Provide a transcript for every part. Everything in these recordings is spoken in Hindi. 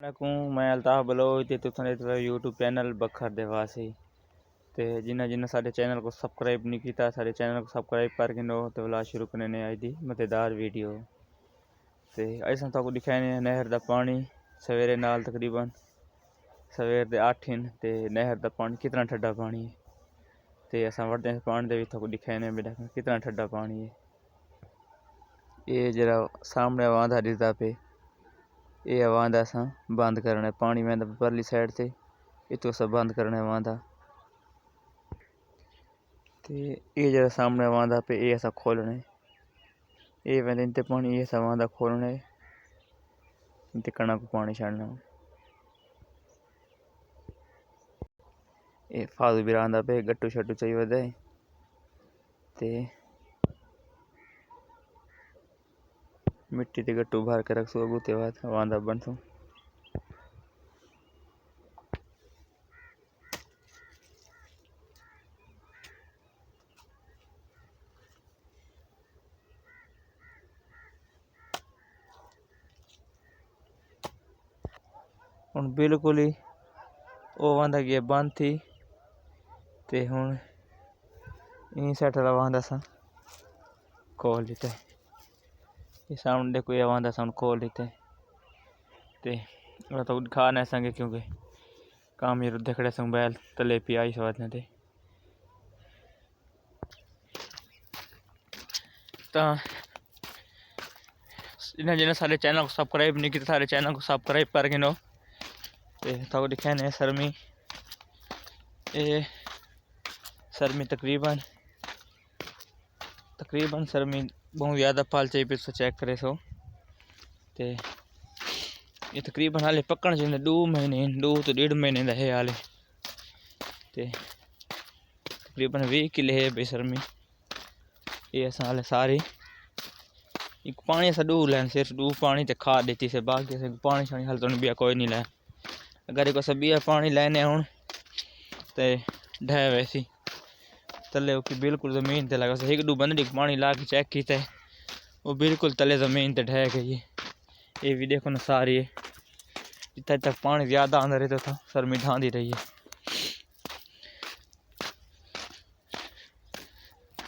वालेकुम, मैं अल्ताफ बलोच ते तुसां दे यूट्यूब चैनल बखर दे वासी ते जिन्हें सारे चैनल को सब्सक्राइब नहीं किया सारे चैनल को सब्सक्राइब करके नो तो वला शुरू करने ने आई दी मज़ेदार वीडियो ते ऐसा तो दिखाने नहर दा पानी सवेरे नाल तकरीबन सवेर दे 8 ते नहर दा पानी कितना ठंडा पानी है ते असा वड़दे पानी दे भी दिखाने बेटा कितना ठंडा पानी है। ये जरा सामने वादा दिसदा पे ये वादा असा बंद करना पानी में परली साइड से इतो सब बंद करना वादा ते ये जरा सामने वादा पे ये ऐसा खोलना ये वैसे इनते पानी ये ऐसा वादा खोलना इनते कणा को पानी छाड़ना ये फालतू भी रहा पे गट्टू शट्टू चाहिए वदे ते मिट्टी ते गट्टू भर के रख सो गुते बाद वादा बन सो। हुण बिल्कुल ही वो वादा की बंद थी ते हुण इन साइड वाला वादा सा खोल लेते ये साउंड देखो ये वादा साउंड खोल लेते ते तो दिखा नहीं सके क्योंकि काम ये देखड़े संग बैल तले पी आई स्वाद ने इन्हें जिन्हें सारे चैनल को सब्सक्राइब नहीं किया सारे चैनल को सब्सक्राइब करके नो तो दिखाने सरमी ये सरमी तकरीबन सरमी बहुत ज़्यादा पाल चाहिए पे चेक करे सो ते ये तकरीबन हाले पकड़ जिन्हें 2 महीने 2 तो 1.5 महीने का है हाले ते तकरीबन 20 किले है बे सरमी ये असा हाले सारी एक पानी ऐसा 2 लैन सिर्फ 2 पानी ते खाद देती से बाकी से पानी शानी हाल तो नहीं कोई नहीं लै अगर को सब पानी लैने हूँ तो ढह वैसी तले की बिल्कुल ज़मीन ते लगा एक 2 बंदे पानी ला के चेक किया वो बिल्कुल तले ज़मीन ते ढह गई है। ये भी देखो ना सारी है जितना तक पानी ज़्यादा आंदा रहता था सरमी ढांदी रही है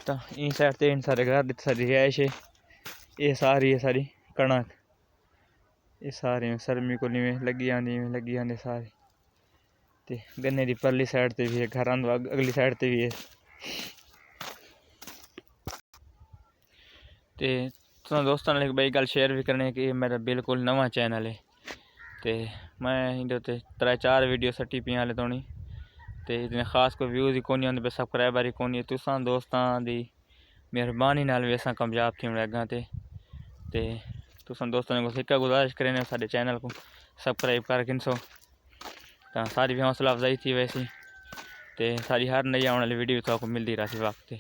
तो इन साइड से इन सारे घर सारी रिहाइश है ये सारी कणक ये सारी सरमी को नहीं लगी आंदी सारी ते गन्ने की परली साइड से भी है घर अगली साइड से भी है ते तो दोस्तों ने भाई गल शेयर भी करने कि मेरा बिल्कुल नवा चैनल है ते मैं इंदे 3-4 वीडियो सट्टी पी हाले तोनी ते इतने खास कोई व्यूज़ ही कोनी आंदे सब्सक्राइबर ही कोनी तुसां दोस्तां दी मेहरबानी नाल भी असां कामयाब थी अग्गां ते तुसां दोस्तों ने एक गुजारिश करें साडे चैनल को सब्सक्राइब करके सो तो सारी भी हौसला अफजाई थी वैसी ते सारी हर नई आने वाली वीडियो तो आपको मिलती रहती वक्त।